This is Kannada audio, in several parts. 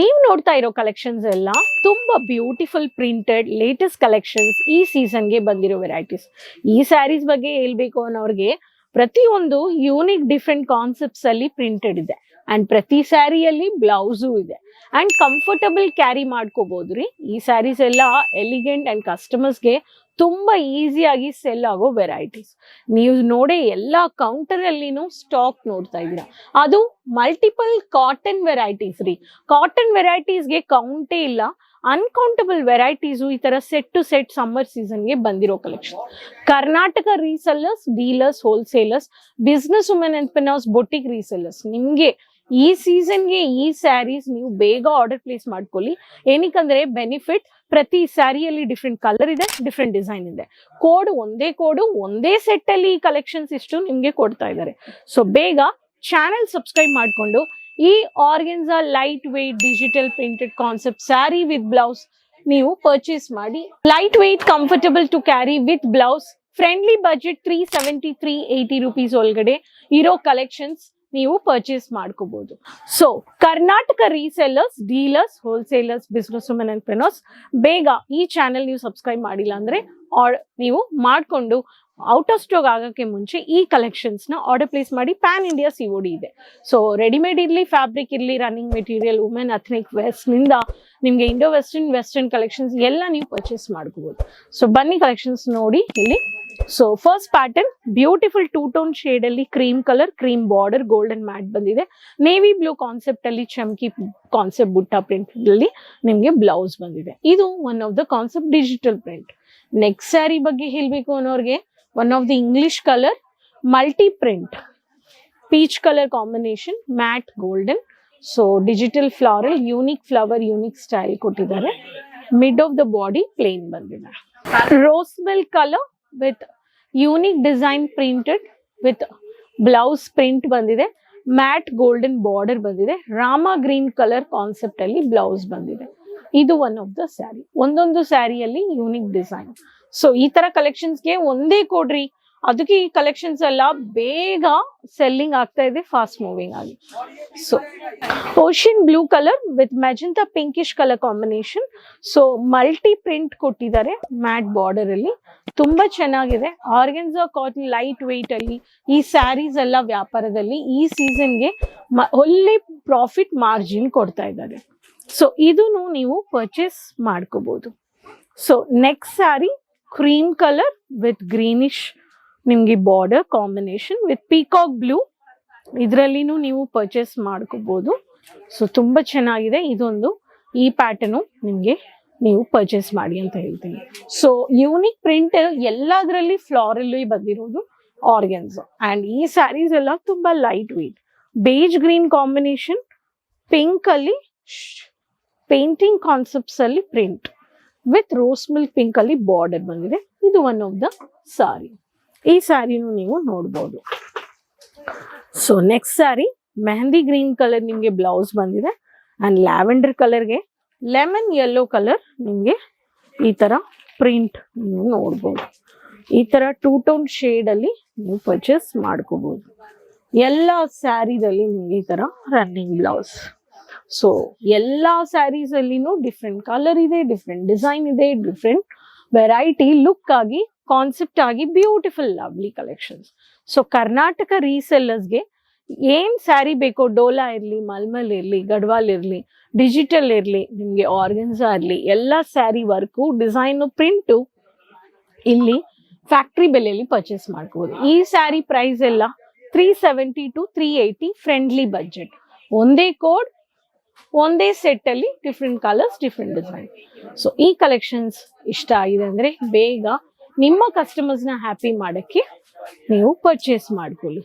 ನೀವು ನೋಡ್ತಾ ಇರೋ ಕಲೆಕ್ಷನ್ಸ್ ಎಲ್ಲ ತುಂಬಾ ಬ್ಯೂಟಿಫುಲ್ ಪ್ರಿಂಟೆಡ್ ಲೇಟೆಸ್ಟ್ ಕಲೆಕ್ಷನ್ಸ್ ಈ ಸೀಸನ್ಗೆ ಬಂದಿರೋ ವೆರೈಟೀಸ್. ಈ ಸ್ಯಾರೀಸ್ ಬಗ್ಗೆ ಹೇಳ್ಬೇಕು ಅನ್ನೋರಿಗೆ ಪ್ರತಿಯೊಂದು ಯೂನಿಕ್ ಡಿಫ್ರೆಂಟ್ ಕಾನ್ಸೆಪ್ಟ್ಸ್ ಅಲ್ಲಿ ಪ್ರಿಂಟೆಡ್ ಇದೆ ಅಂಡ್ ಪ್ರತಿ ಸ್ಯಾರಿಯಲ್ಲಿ ಬ್ಲೌಸು ಇದೆ ಅಂಡ್ ಕಂಫರ್ಟಬಲ್ ಕ್ಯಾರಿ ಮಾಡ್ಕೋಬಹುದ್ರಿ. ಈ ಸ್ಯಾರೀಸ್ ಎಲ್ಲ ಎಲಿಗೆಂಟ್ ಅಂಡ್ ಕಸ್ಟಮರ್ಸ್ಗೆ ತುಂಬಾ ಈಸಿಯಾಗಿ ಸೆಲ್ ಆಗೋ ವೆರೈಟೀಸ್. ನೀವು ನೋಡಿ ಎಲ್ಲ ಕೌಂಟರ್ ಅಲ್ಲಿನೂ ಸ್ಟಾಕ್ ನೋಡ್ತಾ ಇದ್ದೀರಾ. ಅದು ಮಲ್ಟಿಪಲ್ ಕಾಟನ್ ವೆರೈಟೀಸ್ ರೀ. ಕಾಟನ್ ವೆರೈಟೀಸ್ಗೆ ಕೌಂಟೇ ಇಲ್ಲ, ಅನ್ಕೌಂಟಬಲ್ ವೆರೈಟೀಸು ಈ ತರ ಸೆಟ್ ಟು ಸೆಟ್ ಸಮ್ಮರ್ ಸೀಸನ್ಗೆ ಬಂದಿರೋ collection. Karnataka resellers, dealers, wholesalers, business women entrepreneurs, boutique resellers, ನಿಮ್ಗೆ ಈ ಸೀಸನ್ಗೆ ಈ ಸ್ಯಾರೀಸ್ ನೀವು ಬೇಗ ಆರ್ಡರ್ ಪ್ಲೇಸ್ ಮಾಡ್ಕೊಳ್ಳಿ. ಏನಕ್ಕಂದ್ರೆ ಬೆನಿಫಿಟ್, ಪ್ರತಿ ಸ್ಯಾರಿಯಲ್ಲಿ ಡಿಫ್ರೆಂಟ್ ಕಲರ್ ಇದೆ, ಡಿಫ್ರೆಂಟ್ ಡಿಸೈನ್ ಇದೆ. ಕೋಡ್ ಒಂದೇ ಸೆಟ್ ಅಲ್ಲಿ ಈ ಕಲೆಕ್ಷನ್ಸ್ ಇಷ್ಟು ನಿಮ್ಗೆ ಕೊಡ್ತಾ ಇದ್ದಾರೆ. ಸೊ ಬೇಗ ಚಾನೆಲ್ ಸಬ್ಸ್ಕ್ರೈಬ್ ಮಾಡ್ಕೊಂಡು ಈ organza light weight digital printed concept sari with blouse ನೀವು ಪರ್ಚೇಸ್ ಮಾಡಿ. Light weight, comfortable to carry with blouse, friendly budget 370-380 rupees ಒಳಗಡೆ ಇರೋ ಕಲೆಕ್ಷನ್ಸ್ ನೀವು ಪರ್ಚೇಸ್ ಮಾಡ್ಕೋಬಹುದು. So Karnataka resellers, dealers, wholesalers, business women entrepreneurs, ಬೇಗ ಈ ಚಾನೆಲ್ ನೀವು ಸಬ್ಸ್ಕ್ರೈಬ್ ಮಾಡಿಲ್ಲ ಅಂದ್ರೆ ನೀವು ಮಾಡ್ಕೊಂಡು ಔಟ್ ಆಫ್ ಸ್ಟಾಕ್ ಆಗಕ್ಕೆ ಮುಂಚೆ ಈ ಕಲೆಕ್ಷನ್ಸ್ ನ ಆರ್ಡರ್ ಪ್ಲೇಸ್ ಮಾಡಿ. ಪ್ಯಾನ್ ಇಂಡಿಯಾ COD ಇದೆ. ಸೊ ರೆಡಿಮೇಡ್ ಇರ್ಲಿ, ಫ್ಯಾಬ್ರಿಕ್ ಇರ್ಲಿ, ರನ್ನಿಂಗ್ ಮೆಟೀರಿಯಲ್, ವುಮೆನ್ ಅಥ್ನಿಕ್ ವೆಸ್ಟ್ ನಿಂದ ನಿಮ್ಗೆ ಇಂಡೋ ವೆಸ್ಟರ್ನ್ ಕಲೆಕ್ಷನ್ಸ್ ಎಲ್ಲ ನೀವು ಪರ್ಚೇಸ್ ಮಾಡ್ಕೋಬಹುದು. ಸೊ ಬನ್ನಿ ಕಲೆಕ್ಷನ್ಸ್ ನೋಡಿ ಇಲ್ಲಿ. So first pattern beautiful two tone shade ಅಲ್ಲಿ cream colour, cream border, golden matte ಬಂದಿದೆ. ನೇವಿ ಬ್ಲೂ ಕಾನ್ಸೆಪ್ಟ್ ಅಲ್ಲಿ ಚಮ್ಕಿ ಕಾನ್ಸೆಪ್ಟ್ ಬುಟ್ಟ ಪ್ರಿಂಟ್ ಅಲ್ಲಿ ನಿಮ್ಗೆ ಬ್ಲೌಸ್ ಬಂದಿದೆ. ಇದು one of the concept digital print. Next sari ಬಗ್ಗೆ ಹೇಳ್ಬೇಕು ಅನ್ನೋರ್ಗೆ one of the English colour multi print, peach colour combination, matte golden. So digital floral, unique flower, unique style ಕೊಟ್ಟಿದ್ದಾರೆ. Mid of the body plain ಬಂದಿದೆ. Rose milk colour with unique design printed with blouse print ಬಂದಿದೆ. ಮ್ಯಾಟ್ ಗೋಲ್ಡನ್ ಬಾರ್ಡರ್ ಬಂದಿದೆ. ರಾಮ ಗ್ರೀನ್ ಕಲರ್ ಕಾನ್ಸೆಪ್ಟ್ ಅಲ್ಲಿ ಬ್ಲೌಸ್ ಬಂದಿದೆ. ಇದು ಒನ್ ಆಫ್ ದ ಸ್ಯಾರಿ. ಒಂದೊಂದು ಸ್ಯಾರಿಯಲ್ಲಿ ಯೂನಿಕ್ ಡಿಸೈನ್. ಸೊ ಈ ತರ ಕಲೆಕ್ಷನ್ಸ್ಗೆ ಒಂದೇ ಕೊಡ್ರಿ, ಅದಕ್ಕೆ ಈ ಕಲೆಕ್ಷನ್ಸ್ ಎಲ್ಲ ಬೇಗ ಸೆಲ್ಲಿಂಗ್ ಆಗ್ತಾ ಇದೆ, ಫಾಸ್ಟ್ ಮೂವಿಂಗ್ ಆಗಿ. So ocean blue colour with magenta pinkish colour combination. So multi print ಕೊಟ್ಟಿದ್ದಾರೆ ಮ್ಯಾಟ್ ಬಾರ್ಡರ್ ಅಲ್ಲಿ, ತುಂಬಾ ಚೆನ್ನಾಗಿದೆ. ಆರ್ಗೆನ್ಸಾ ಕಾಟನ್ ಲೈಟ್ ವೇಟ್ ಅಲ್ಲಿ ಈ ಸ್ಯಾರೀಸ್ ಎಲ್ಲ ವ್ಯಾಪಾರದಲ್ಲಿ ಈ ಸೀಸನ್ಗೆ ಒಳ್ಳೆ ಪ್ರಾಫಿಟ್ ಮಾರ್ಜಿನ್ ಕೊಡ್ತಾ ಇದ್ದಾರೆ. ಸೊ ಇದನ್ನು ನೀವು ಪರ್ಚೇಸ್ ಮಾಡ್ಕೋಬಹುದು. So next sari cream colour with greenish ನಿಮ್ಗೆ border combination with peacock blue, ಇದರಲ್ಲಿನೂ ನೀವು ಪರ್ಚೇಸ್ ಮಾಡ್ಕೋಬಹುದು. ಸೊ ತುಂಬಾ ಚೆನ್ನಾಗಿದೆ. ಇದೊಂದು ಈ ಪ್ಯಾಟರ್ನು ನಿಮ್ಗೆ ನೀವು ಪರ್ಚೇಸ್ ಮಾಡಿ ಅಂತ ಹೇಳ್ತೀನಿ. ಸೊ ಯೂನಿಕ್ ಪ್ರಿಂಟ್ ಎಲ್ಲದರಲ್ಲಿ ಫ್ಲಾರಲ್ ಬಂದಿರೋದು ಆರ್ಗೆನ್ಸಾ. ಅಂಡ್ ಈ ಸ್ಯಾರೀಸ್ ಎಲ್ಲ ತುಂಬಾ light weight. Beige green combination, pink ಅಲ್ಲಿ ಪೇಂಟಿಂಗ್ ಕಾನ್ಸೆಪ್ಟ್ಸ್ ಅಲ್ಲಿ print with rose milk pink ಅಲ್ಲಿ ಬಾರ್ಡರ್ ಬಂದಿದೆ. ಇದು ಒನ್ ಆಫ್ ದ ಸಾರಿ. ಈ ಸ್ಯಾರಿನೂ ನೀವು ನೋಡ್ಬೋದು. So next sari mehndi green colour ನಿಮ್ಗೆ ಬ್ಲೌಸ್ ಬಂದಿದೆ. ಅಂಡ್ ಲ್ಯಾವೆಂಡರ್ ಕಲರ್ಗೆ ಲೆಮನ್ ಯೆಲ್ಲೋ ಕಲರ್ ನಿಮ್ಗೆ ಈ ತರ ಪ್ರಿಂಟ್ ನೀವು ನೋಡ್ಬೋದು. ಈ ತರ ಟೂ ಟೋನ್ ಶೇಡ್ ಅಲ್ಲಿ ನೀವು ಪರ್ಚೇಸ್ ಮಾಡ್ಕೋಬಹುದು. ಎಲ್ಲ ಸ್ಯಾರಿದಲ್ಲಿ ನಿಮ್ಗೆ ಈ ತರ ರನ್ನಿಂಗ್ ಬ್ಲೌಸ್. ಸೊ ಎಲ್ಲಾ ಸ್ಯಾರೀಸ್ ಅಲ್ಲಿನೂ ಡಿಫ್ರೆಂಟ್ ಕಲರ್ ಇದೆ, ಡಿಫ್ರೆಂಟ್ ಡಿಸೈನ್ ಇದೆ, ಡಿಫ್ರೆಂಟ್ ವೆರೈಟಿ ಲುಕ್ ಆಗಿ ಕಾನ್ಸೆಪ್ಟ್ ಆಗಿ beautiful lovely collections. So Karnataka ರೀಸೆಲ್ಲರ್ಸ್ಗೆ ಏನ್ ಸ್ಯಾರಿ ಬೇಕೋ, ಡೋಲಾ ಇರ್ಲಿ, ಮಲ್ಮಲ್ ಇರ್ಲಿ, ಗಡ್ವಾಲ್ ಇರ್ಲಿ, ಡಿಜಿಟಲ್ ಇರ್ಲಿ, ನಿಮ್ಗೆ ಆರ್ಗೆನ್ಸಾ ಇರ್ಲಿ, ಎಲ್ಲ ಸ್ಯಾರಿ ವರ್ಕು, ಡಿಸೈನು, ಪ್ರಿಂಟು ಇಲ್ಲಿ ಫ್ಯಾಕ್ಟ್ರಿ ಬೆಲೆಯಲ್ಲಿ ಪರ್ಚೇಸ್ ಮಾಡ್ಕೋಬಹುದು. ಈ ಸ್ಯಾರಿ ಪ್ರೈಸ್ ಎಲ್ಲ 370-380 ಫ್ರೆಂಡ್ಲಿ ಬಜೆಟ್. ಒಂದೇ ಕೋಡ್, ಒಂದೇ ಸೆಟ್ ಅಲ್ಲಿ different colours, different design. So ಈ ಕಲೆಕ್ಷನ್ಸ್ ಇಷ್ಟ ಆಗಿದೆ ಅಂದ್ರೆ ಬೇಗ ನಿಮ್ಮ ಕಸ್ಟಮರ್ಸ್ ನ ಹ್ಯಾಪಿ ಮಾಡಕ್ಕೆ ನೀವು ಪರ್ಚೇಸ್ ಮಾಡ್ಕೊಳ್ಳಿ.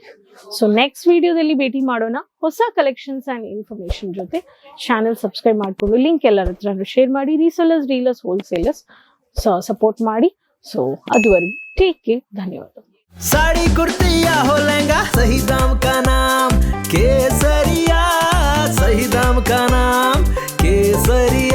ಸೊ ನೆಕ್ಸ್ಟ್ ವಿಡಿಯೋದಲ್ಲಿ ಭೇಟಿ ಮಾಡೋಣ ಹೊಸ ಕಲೆಕ್ಷನ್ಸ್ ಅಂಡ್ ಇನ್ಫಾರ್ಮೇಶನ್ ಜೊತೆ. ಚಾನೆಲ್ ಸಬ್ಸ್ಕ್ರೈಬ್ ಮಾಡ್ಕೊಂಡು ಲಿಂಕ್ ಎಲ್ಲರ ಹತ್ರ ಶೇರ್ ಮಾಡಿ. ರೀಸೆಲ್ಲರ್ಸ್, ಡೀಲರ್ಸ್, ಹೋಲ್ಸೇಲರ್ಸ್ ಸಪೋರ್ಟ್ ಮಾಡಿ. ಸೊ ಅದುವರೆಗೂ ಟೇಕ್ ಕೇರ್. ಧನ್ಯವಾದ. साड़ी कुर्ती या हो लहंगा, सही दाम का नाम केसरिया, सही दाम का नाम केसरिया।